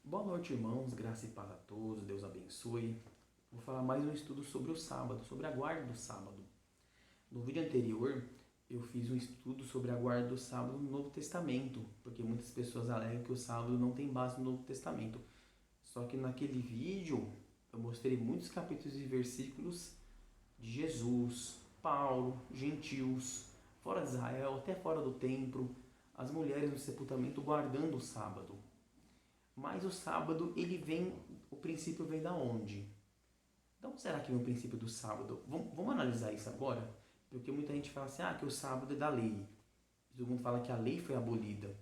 Boa noite, irmãos, graça e paz a todos, Deus abençoe. Vou falar mais um estudo sobre o sábado, sobre a guarda do sábado. No vídeo anterior, eu fiz um estudo sobre a guarda do sábado no Novo Testamento, porque muitas pessoas alegam que o sábado não tem base no Novo Testamento. Só que naquele vídeo, eu mostrei muitos capítulos e versículos de Jesus, Paulo, gentios, fora de Israel, até fora do templo, as mulheres no sepultamento guardando o sábado. Mas o sábado, o princípio vem da onde? Então, será que vem o princípio do sábado? Vamos analisar isso agora? Porque muita gente fala assim, que o sábado é da lei. Todo mundo fala que a lei foi abolida.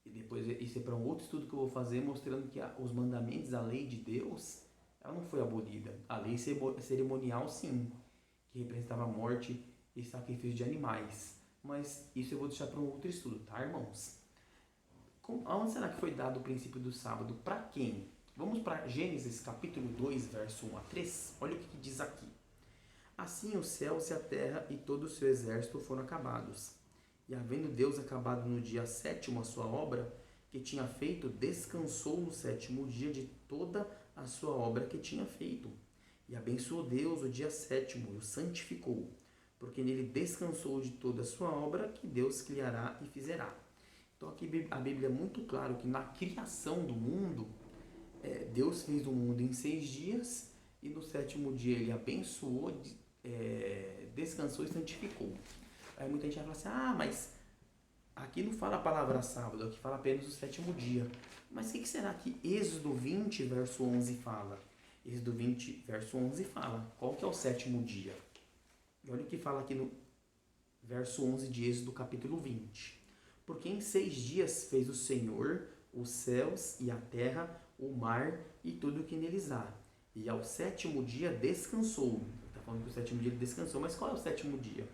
E depois, isso é para um outro estudo que eu vou fazer, mostrando que os mandamentos, a lei de Deus, ela não foi abolida. A lei cerimonial, sim, que representava a morte e sacrifício de animais. Mas isso eu vou deixar para um outro estudo, tá, irmãos? Aonde será que foi dado o princípio do sábado? Para quem? Vamos para Gênesis capítulo 2, verso 1 a 3. Olha o que diz aqui. Assim os céus e a terra e todo o seu exército foram acabados. E havendo Deus acabado no dia sétimo a sua obra que tinha feito, descansou no sétimo dia de toda a sua obra que tinha feito. E abençoou Deus o dia sétimo e o santificou, porque nele descansou de toda a sua obra que Deus criará e fizerá. Então aqui a Bíblia é muito claro que na criação do mundo, Deus fez o mundo em 6 dias e no sétimo dia ele abençoou, descansou e santificou. Aí muita gente vai falar assim, mas aqui não fala a palavra sábado, aqui fala apenas o sétimo dia. Mas o que será que Êxodo 20, verso 11 fala? Êxodo 20, verso 11 fala, qual que é o sétimo dia? E olha o que fala aqui no verso 11 de Êxodo capítulo 20. Porque em 6 dias fez o Senhor os céus e a terra, o mar e tudo o que neles há. E ao sétimo dia descansou. Está falando que o sétimo dia ele descansou, mas qual é o sétimo dia?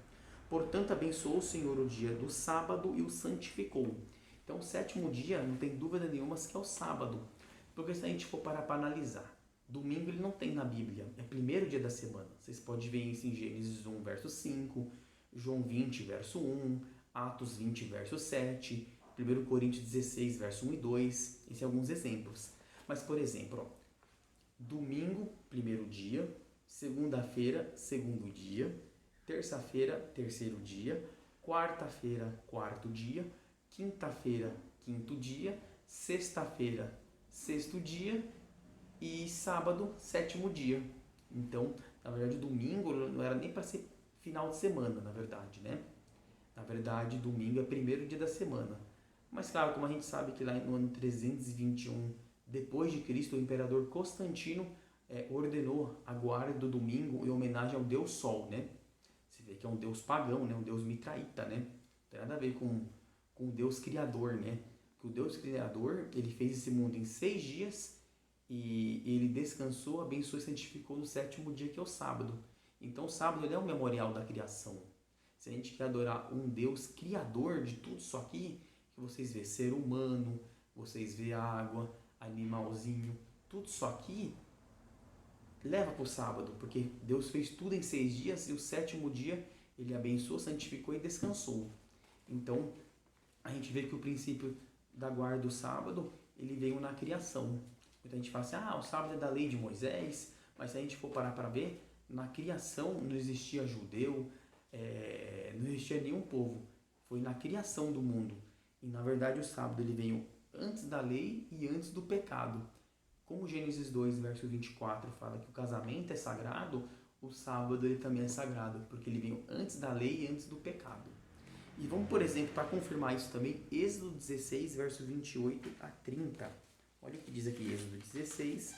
Portanto, abençoou o Senhor o dia do sábado e o santificou. Então, o sétimo dia, não tem dúvida nenhuma que é o sábado. Porque se a gente for parar para analisar, domingo ele não tem na Bíblia, é o primeiro dia da semana. Vocês podem ver isso em Gênesis 1, verso 5, João 20, verso 1, Atos 20, verso 7, 1 Coríntios 16, verso 1 e 2. Esses são alguns exemplos. Mas, por exemplo, domingo, primeiro dia, segunda-feira, segundo dia, terça-feira, terceiro dia, quarta-feira, quarto dia, quinta-feira, quinto dia, sexta-feira, sexto dia e sábado, sétimo dia. Então, na verdade, domingo não era nem para ser final de semana, na verdade, né? Na verdade, domingo é o primeiro dia da semana. Mas claro, como a gente sabe que lá no ano 321 depois de Cristo, o imperador Constantino ordenou a guarda do domingo em homenagem ao deus Sol, né? Você vê que é um deus pagão, né? Um deus mitraíta, né? Não tem nada a ver com o deus criador, né? Que o deus criador, ele fez esse mundo em 6 dias e ele descansou, abençoou e santificou no sétimo dia, que é o sábado. Então o sábado ele é um memorial da criação. Se a gente quer adorar um Deus criador de tudo isso aqui, que vocês vê ser humano, vocês vê água, animalzinho, tudo isso aqui leva para o sábado, porque Deus fez tudo em 6 dias e o sétimo dia ele abençoou, santificou e descansou. Então a gente vê que o princípio da guarda do sábado ele veio na criação. Muita gente fala assim, o sábado é da lei de Moisés, mas se a gente for parar para ver, na criação não existia judeu, não existia nenhum povo. Foi na criação do mundo. E na verdade o sábado ele veio antes da lei e antes do pecado. Como Gênesis 2, verso 24 fala que o casamento é sagrado, o sábado ele também é sagrado, porque ele veio antes da lei e antes do pecado. E vamos, por exemplo, para confirmar isso também, Êxodo 16, verso 28 a 30. Olha o que diz aqui, Êxodo 16,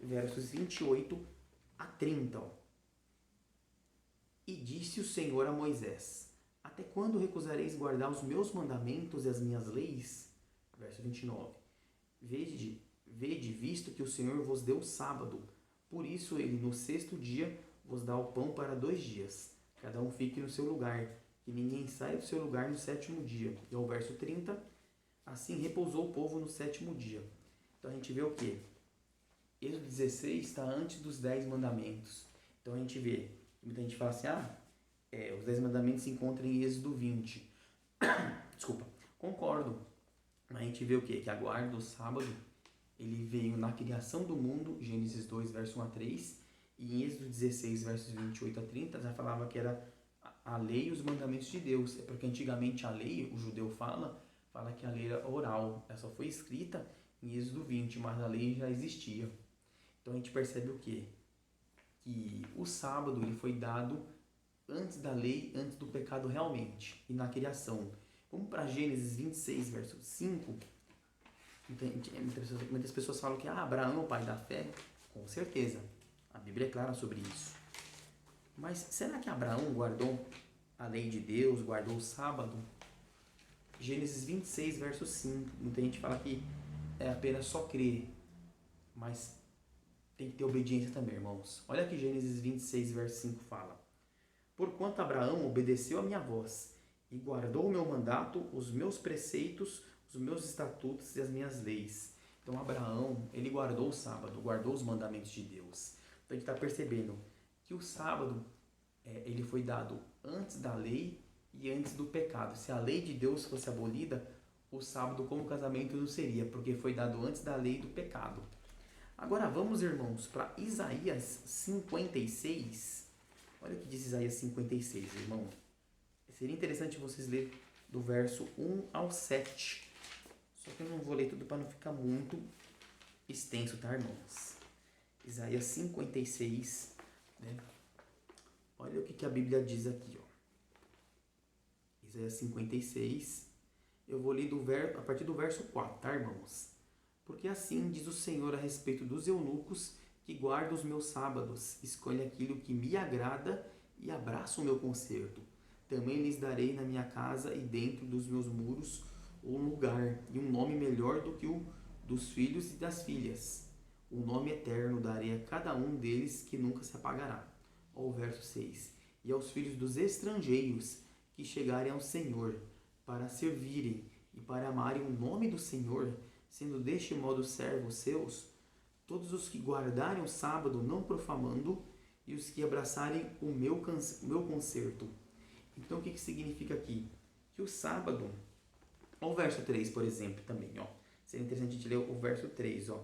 versos 28 a 30. E disse o Senhor a Moisés, até quando recusareis guardar os meus mandamentos e as minhas leis? Verso 29. Vede, visto que o Senhor vos deu o sábado, por isso ele no sexto dia vos dá o pão para 2 dias. Cada um fique no seu lugar, que ninguém saia do seu lugar no sétimo dia. E ao verso 30, assim repousou o povo no sétimo dia. Então a gente vê o quê? Êxodo 16 está antes dos 10 mandamentos. Então a gente vê, muita gente fala assim, os 10 mandamentos se encontram em Êxodo 20. Desculpa, concordo. Mas a gente vê o quê? Que a guarda do sábado, Ele veio na criação do mundo, Gênesis 2, verso 1 a 3, e em Êxodo 16, versos 28 a 30, já falava que era a lei e os mandamentos de Deus. É porque antigamente a lei, o judeu fala que a lei era oral, ela só foi escrita em Êxodo 20, mas a lei já existia. Então a gente percebe o quê? Que o sábado ele foi dado antes da lei, antes do pecado realmente, e na criação. Vamos para Gênesis 26, verso 5. Muitas pessoas falam que Abraão é o pai da fé. Com certeza, a Bíblia é clara sobre isso. Mas será que Abraão guardou a lei de Deus, guardou o sábado? Gênesis 26, verso 5. Muita gente fala que é apenas só crer, mas tem que ter obediência também, irmãos. Olha que Gênesis 26, verso 5 fala: Porquanto Abraão obedeceu a minha voz e guardou o meu mandato, os meus preceitos, os meus estatutos e as minhas leis. Então Abraão, ele guardou o sábado, guardou os mandamentos de Deus. Então a gente está percebendo que o sábado ele foi dado antes da lei e antes do pecado. Se a lei de Deus fosse abolida, o sábado como casamento não seria, porque foi dado antes da lei e do pecado. Agora vamos, irmãos, para Isaías 56. Olha o que diz Isaías 56, irmão. Seria interessante vocês lerem do verso 1 ao 7. Só que eu não vou ler tudo para não ficar muito extenso, tá, irmãos? Isaías 56, né? Olha o que a Bíblia diz aqui, ó. Isaías 56, eu vou ler a partir do verso 4, tá, irmãos? Porque assim diz o Senhor a respeito dos eunucos que guardam os meus sábados, escolhe aquilo que me agrada e abraça o meu concerto. Também lhes darei na minha casa e dentro dos meus muros um lugar e um nome melhor do que o dos filhos e das filhas. Um nome eterno darei a cada um deles que nunca se apagará. Ó, o verso 6. E aos filhos dos estrangeiros que chegarem ao Senhor para servirem e para amarem o nome do Senhor, sendo deste modo servos seus, todos os que guardarem o sábado não profanando e os que abraçarem o meu concerto. Então o que significa aqui? Que o sábado, ó, o verso 3, por exemplo, também, ó. Seria interessante a gente ler o verso 3, ó.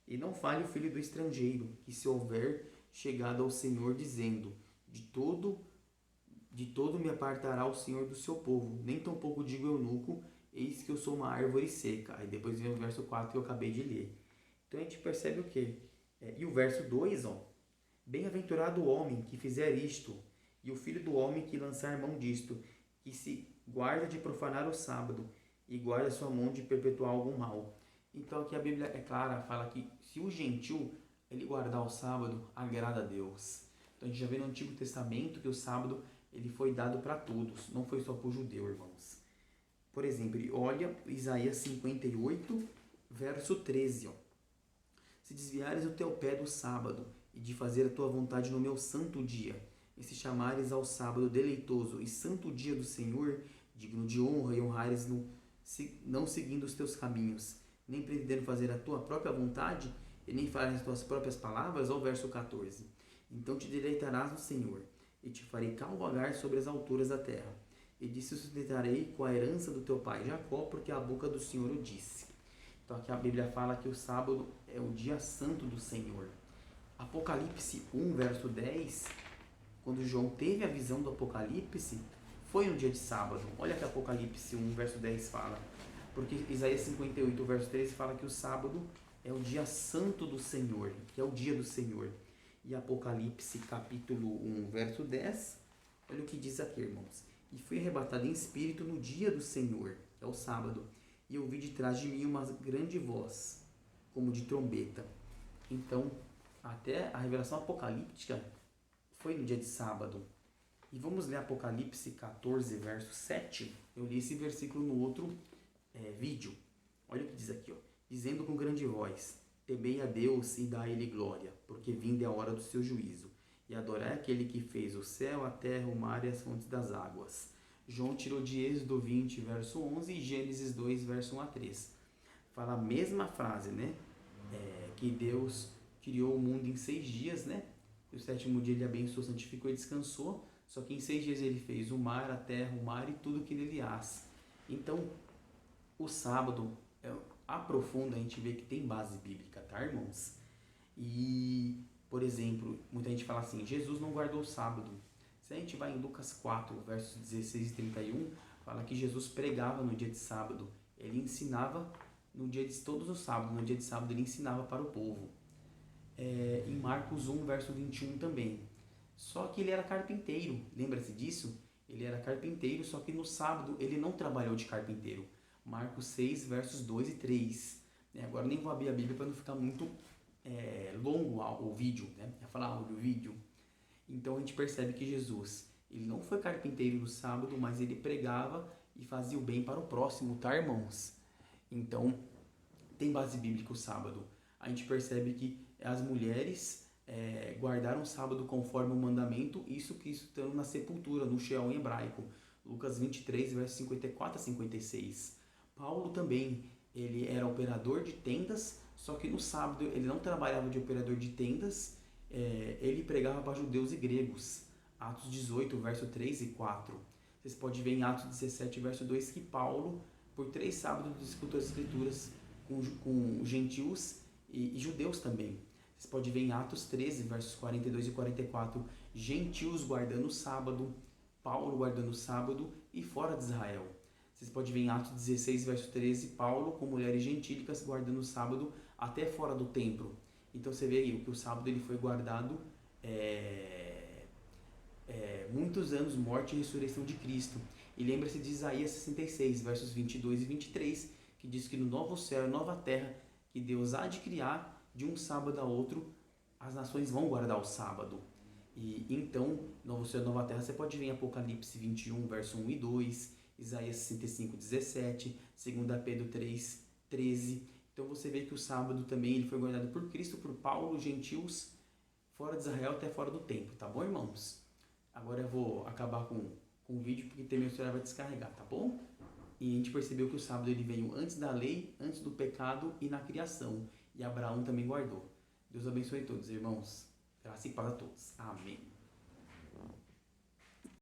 E não fale o filho do estrangeiro, que se houver chegado ao Senhor, dizendo, de todo me apartará o Senhor do seu povo, nem tampouco digo eunuco, eis que eu sou uma árvore seca. Aí depois vem o verso 4 que eu acabei de ler. Então a gente percebe o quê? E o verso 2, ó. Bem-aventurado o homem que fizer isto, e o filho do homem que lançar mão disto, que se guarda de profanar o sábado, e guarda sua mão de perpetuar algum mal. Então aqui a Bíblia é clara, fala que se o gentil ele guardar o sábado, agrada a Deus. Então a gente já vê no Antigo Testamento que o sábado ele foi dado para todos, não foi só para o judeu, irmãos. Por exemplo, olha Isaías 58, verso 13. Ó. Se desviares o teu pé do sábado e de fazer a tua vontade no meu santo dia, e se chamares ao sábado deleitoso e santo dia do Senhor, digno de honra e honrares não seguindo os teus caminhos, nem pretendendo fazer a tua própria vontade, e nem falares as tuas próprias palavras, ao verso 14. Então te deleitarás no Senhor, e te farei cavalgar sobre as alturas da terra, e disso sustentarei com a herança do teu pai Jacó, porque a boca do Senhor o disse. Então aqui a Bíblia fala que o sábado é o dia santo do Senhor. Apocalipse 1, verso 10, quando João teve a visão do Apocalipse, foi no dia de sábado. Olha que Apocalipse 1, verso 10 fala. Porque Isaías 58, verso 13 fala que o sábado é o dia santo do Senhor, que é o dia do Senhor. E Apocalipse capítulo 1, verso 10, olha o que diz aqui, irmãos. E fui arrebatado em espírito no dia do Senhor, é o sábado, e ouvi de trás de mim uma grande voz, como de trombeta. Então, até a revelação apocalíptica foi no dia de sábado. E vamos ler Apocalipse 14, verso 7. Eu li esse versículo no outro vídeo. Olha o que diz aqui, ó. Dizendo com grande voz, temei a Deus e dá a Ele glória, porque vinda é a hora do seu juízo, e adorai aquele que fez o céu, a terra, o mar e as fontes das águas. João tirou de Êxodo 20, verso 11 e Gênesis 2, verso 1 a 3. Fala a mesma frase, né? Que Deus criou o mundo em 6 dias, né? E o 7º dia ele abençoou, santificou e descansou. Só que em 6 dias ele fez o mar, a terra, o mar e tudo que nele há. Então, o sábado aprofunda, a gente vê que tem base bíblica, tá, irmãos? E, por exemplo, muita gente fala assim, Jesus não guardou o sábado. Se a gente vai em Lucas 4, versos 16 e 31, fala que Jesus pregava no dia de sábado. Ele ensinava no dia de todos os sábados, no dia de sábado ele ensinava para o povo. Em Marcos 1, verso 21 também. Só que ele era carpinteiro, lembra-se disso? Ele era carpinteiro, só que no sábado ele não trabalhou de carpinteiro. Marcos 6, versos 2 e 3. Agora nem vou abrir a Bíblia para não ficar muito longo o vídeo, né? Eu ia falar áudio, vídeo. Então a gente percebe que Jesus, ele não foi carpinteiro no sábado, mas ele pregava e fazia o bem para o próximo, tá, irmãos? Então, tem base bíblica o sábado. A gente percebe que as mulheres guardaram o sábado conforme o mandamento, isso que estão na sepultura, no Sheol em hebraico. Lucas 23, versos 54 a 56. Paulo também, ele era operador de tendas, só que no sábado ele não trabalhava de operador de tendas, ele pregava para judeus e gregos. Atos 18, verso 3 e 4. Vocês podem ver em Atos 17, verso 2, que Paulo, por 3 sábados, discutiu as escrituras com gentios e judeus também. Vocês podem ver em Atos 13, versos 42 e 44, gentios guardando o sábado, Paulo guardando o sábado e fora de Israel. Vocês podem ver em Atos 16, verso 13, Paulo com mulheres gentílicas guardando o sábado até fora do templo. Então você vê aí que o sábado ele foi guardado muitos anos, morte e ressurreição de Cristo. E lembra-se de Isaías 66, versos 22 e 23, que diz que no novo céu e nova terra que Deus há de criar, de um sábado a outro, as nações vão guardar o sábado. E então, novo céu e nova terra, você pode ver em Apocalipse 21, verso 1 e 2, Isaías 65, 17, 2 Pedro 3, 13. Então você vê que o sábado também ele foi guardado por Cristo, por Paulo, gentios, fora de Israel até fora do templo, tá bom, irmãos? Agora eu vou acabar com o vídeo, porque também o celular vai descarregar, tá bom? E a gente percebeu que o sábado ele veio antes da lei, antes do pecado e na criação. E Abraão também guardou. Deus abençoe todos, irmãos. Graça e paz a todos. Amém.